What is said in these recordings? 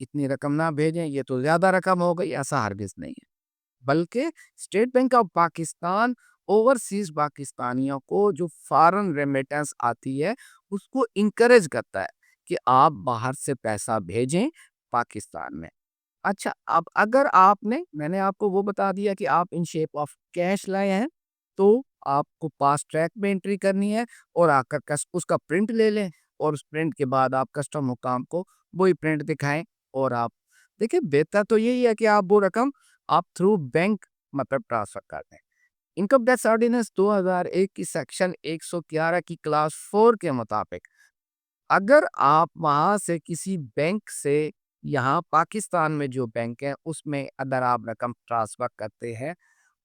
اتنی رقم نہ بھیجیں، یہ تو زیادہ رقم ہو گئی، ایسا ہرگز نہیں ہے۔ بلکہ state bank of Pakistan overseas پاکستانیوں کو جو فارن ریمیٹنس آتی ہے اس کو انکریج کرتا ہے کہ آپ باہر سے پیسہ بھیجیں پاکستان میں۔ اچھا، اب اگر میں نے آپ کو وہ بتا دیا کہ آپ ان شیپ آف کیش لائے ہیں، تو آپ کو پاس ٹریک میں انٹری کرنی ہے اور آ کر اس کا پرنٹ لے لیں، اور اس پرنٹ کے بعد آپ کسٹم حکام کو وہی پرنٹ دکھائیں، اور آپ دیکھیں بہتر تو یہی ہے کہ آپ وہ رقم آپ تھرو بینک مطلب ٹرانسفر کر دیں۔ انکم ٹیکس آرڈیننس 2001 کی سیکشن 111 کی کلاس 4 کے مطابق اگر آپ وہاں سے کسی بینک سے یہاں پاکستان میں جو بینک ہے اس میں اگر آپ رقم ٹرانسفر کرتے ہیں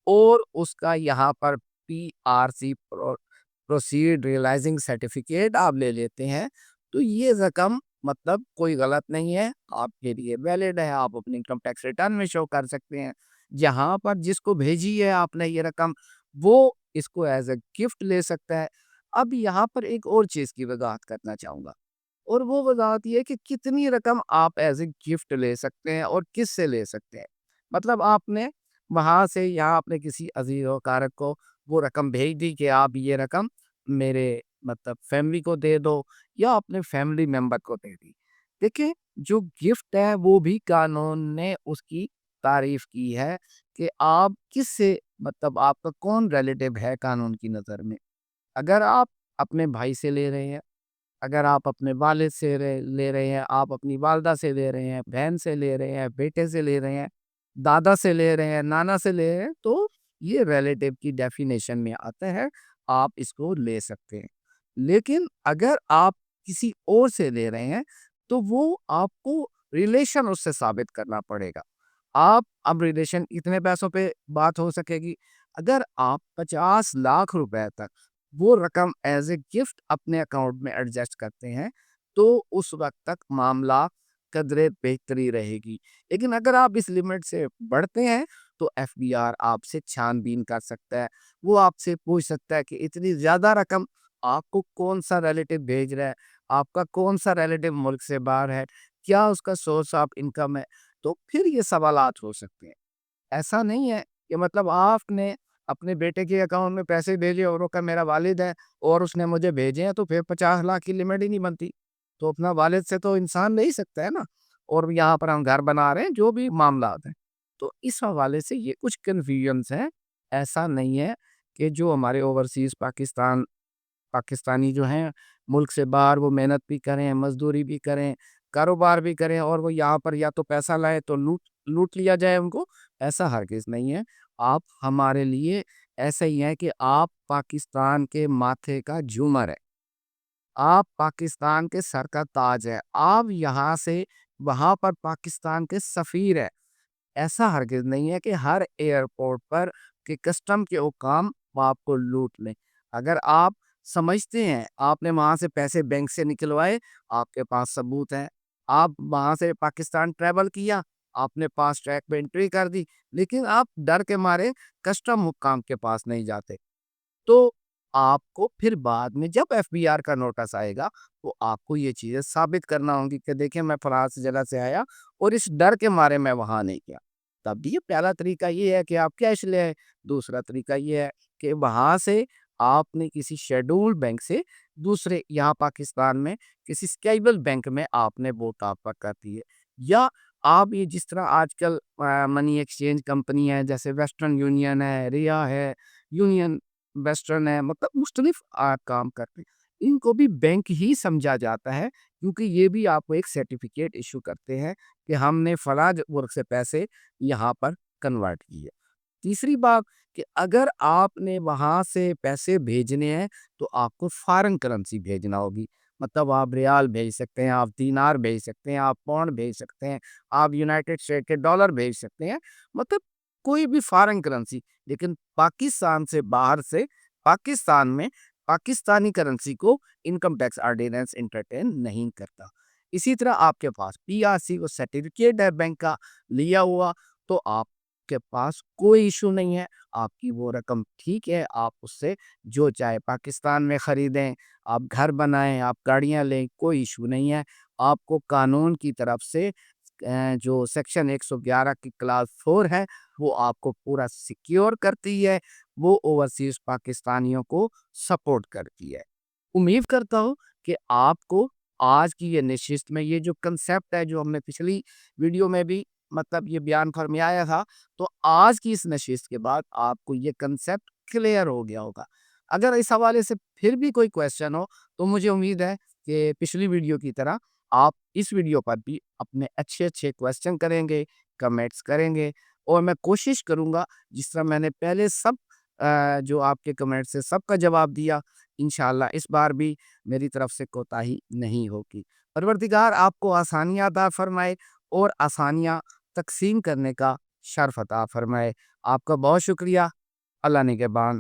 اور اس کا یہاں پر P R C proceed realising certificate آپ لے لیتے ہیں، تو یہ رقم مطلب کوئی غلط نہیں ہے، آپ کے لیے ویلڈ ہے، آپ اپنی انکم ٹیکس ریٹرن میں شو کر سکتے ہیں۔ جہاں پر جس کو بھیجی ہے آپ نے یہ رقم، وہ اس کو ایز اے گفٹ لے سکتا ہے۔ اب یہاں پر ایک اور چیز کی وضاحت کرنا چاہوں گا، اور وہ وضاحت یہ کہ کتنی رقم آپ ایز اے گفٹ لے سکتے ہیں اور کس سے لے سکتے ہیں۔ مطلب آپ نے وہاں سے یہاں اپنے کسی عزیز و کارک کو وہ رقم بھیج دی کہ آپ یہ رقم میرے مطلب فیملی کو دے دو، یا اپنے فیملی ممبر کو دے دی۔ دیکھیں، جو گفٹ ہے وہ بھی قانون نے اس کی تعریف کی ہے کہ آپ کس سے مطلب آپ کا کون ریلیٹیو ہے قانون کی نظر میں۔ اگر آپ اپنے بھائی سے لے رہے ہیں، اگر آپ اپنے والد سے لے رہے ہیں، آپ اپنی والدہ سے لے رہے ہیں، بہن سے لے رہے ہیں، بیٹے سے لے رہے ہیں، دادا سے لے رہے ہیں، نانا سے لے رہے ہیں، تو یہ ریلیٹیو کی ڈیفینیشن میں آتا ہے، آپ اس کو لے سکتے ہیں۔ لیکن اگر آپ کسی اور سے لے رہے ہیں تو وہ آپ کو ریلیشن اس سے ثابت کرنا پڑے گا۔ آپ اب ریلیشن اتنے پیسوں پہ بات ہو سکے گی، اگر آپ 50 لاکھ روپے تک وہ رقم ایز اے گفٹ اپنے اکاؤنٹ میں ایڈجسٹ کرتے ہیں تو اس وقت تک معاملہ قدرے بہتری رہے گی۔ لیکن اگر آپ اس لمٹ سے بڑھتے ہیں تو ایف بی آر آپ سے چھان بین کر سکتا ہے، وہ آپ سے پوچھ سکتا ہے کہ اتنی زیادہ رقم آپ کو کون سا ریلیٹیو بھیج رہا ہے، آپ کا کون سا ریلیٹیو ملک سے باہر ہے، کیا اس کا سورس آف انکم ہے، تو پھر یہ سوالات ہو سکتے ہیں۔ ایسا نہیں ہے کہ مطلب آپ نے اپنے بیٹے کے اکاؤنٹ میں پیسے بھیجے اور وہ کہ میرا والد ہے اور اس نے مجھے بھیجے ہیں، تو پھر 50 لاکھ کی لمٹ ہی نہیں بنتی، تو اپنا والد سے تو انسان نہیں سکتا ہے نا، اور یہاں پر ہم گھر بنا رہے ہیں، جو بھی معاملات ہیں، تو اس حوالے سے یہ کچھ کنفیوژنس ہیں۔ ایسا نہیں ہے کہ جو ہمارے اوورسیز پاکستانی جو ہیں ملک سے باہر، وہ محنت بھی کریں، مزدوری بھی کریں، کاروبار بھی کریں، اور وہ یہاں پر یا تو پیسہ لائے تو لوٹ لیا جائے ان کو، ایسا ہرگز نہیں ہے۔ آپ ہمارے لیے ایسا ہی ہے کہ آپ پاکستان کے ماتھے کا جھومر ہے، آپ پاکستان کے سر کا تاج ہے، آپ یہاں سے وہاں پر پاکستان کے سفیر ہے۔ ایسا ہرگز نہیں ہے کہ ہر ایئرپورٹ پر کہ کسٹم کے حکام وہ آپ کو لوٹ لیں۔ اگر آپ سمجھتے ہیں آپ نے وہاں سے پیسے بینک سے نکلوائے، آپ کے پاس ثبوت ہے، آپ وہاں سے پاکستان ٹریول کیا، آپ نے پاس ٹریک پہ انٹری کر دی، لیکن آپ ڈر کے مارے کسٹم حکام کے پاس نہیں جاتے، تو آپ کو پھر بعد میں جب ایف بی آر کا نوٹس آئے گا تو آپ کو یہ چیزیں ثابت کرنا ہوں گی کہ دیکھیں میں فلاں جگہ سے آیا اور اس ڈر کے مارے میں وہاں نہیں گیا۔ تب یہ پہلا طریقہ یہ ہے کہ آپ کیش لے آئے، دوسرا طریقہ یہ ہے کہ وہاں سے آپ نے کسی شیڈول بینک سے دوسرے یہاں پاکستان میں کسی اسکیبل بینک میں آپ نے وہ ٹرانسفر کر دی ہے، یا آپ یہ جس طرح آج کل منی ایکسچینج کمپنی ہے جیسے ویسٹرن یونین ہے، ریا ہے، یونین ویسٹرن ہے، مطلب مختلف کام کرتے ہیں، ان کو بھی بینک ہی سمجھا جاتا ہے، کیونکہ یہ بھی آپ کو ایک سرٹیفکیٹ ایشو کرتے ہیں کہ ہم نے فلاں ملک سے پیسے یہاں پر کنورٹ کیے۔ تیسری بات کہ اگر آپ نے وہاں سے پیسے بھیجنے ہیں تو آپ کو فارن کرنسی بھیجنا ہوگی، مطلب آپ ریال بھیج سکتے ہیں، آپ دینار بھیج سکتے ہیں، آپ پاؤنڈ بھیج سکتے ہیں، آپ یونائٹڈ اسٹیٹ کے ڈالر بھیج سکتے ہیں، مطلب کوئی بھی فارن کرنسی، لیکن پاکستان سے باہر سے پاکستان میں پاکستانی کرنسی کو انکم ٹیکس آرڈیننس انٹرٹین نہیں کرتا۔ اسی طرح آپ کے پاس پی آر سی وہ سرٹیفکیٹ ہے بینک کا لیا ہوا، تو آپ کے پاس کوئی ایشو نہیں ہے، آپ کی وہ رقم ٹھیک ہے، آپ اس سے جو چاہے پاکستان میں خریدیں، آپ گھر بنائیں، آپ گاڑیاں لیں، کوئی ایشو نہیں ہے۔ آپ کو قانون کی طرف سے جو سیکشن 111 کی کلاس 4 ہے وہ آپ کو پورا سیکیور کرتی ہے، وہ اوورسیز پاکستانیوں کو سپورٹ کرتی ہے۔ امید کرتا ہوں کہ آپ کو آج کی یہ نشست میں یہ جو کنسیپٹ ہے جو ہم نے پچھلی ویڈیو میں بھی مطلب یہ بیان فرمایا تھا، تو آج کی اس نشست کے بعد آپ کو یہ کنسیپٹ کلیئر ہو گیا ہوگا۔ اگر اس حوالے سے پھر بھی کوئی کویسچن ہو تو مجھے امید ہے کہ پچھلی ویڈیو کی طرح آپ اس ویڈیو پر بھی اپنے اچھے کویسچن کریں گے، کمنٹس کریں گے، اور میں کوشش کروں گا جس طرح میں نے پہلے سب جو آپ کے کمنٹس سے سب کا جواب دیا، انشاءاللہ اس بار بھی میری طرف سے کوتاہی نہیں ہوگی۔ پروردگار آپ کو آسانیاں عطا فرمائے اور آسانیاں تقسیم کرنے کا شرف عطا فرمائے۔ آپ کا بہت شکریہ۔ اللہ نگہبان۔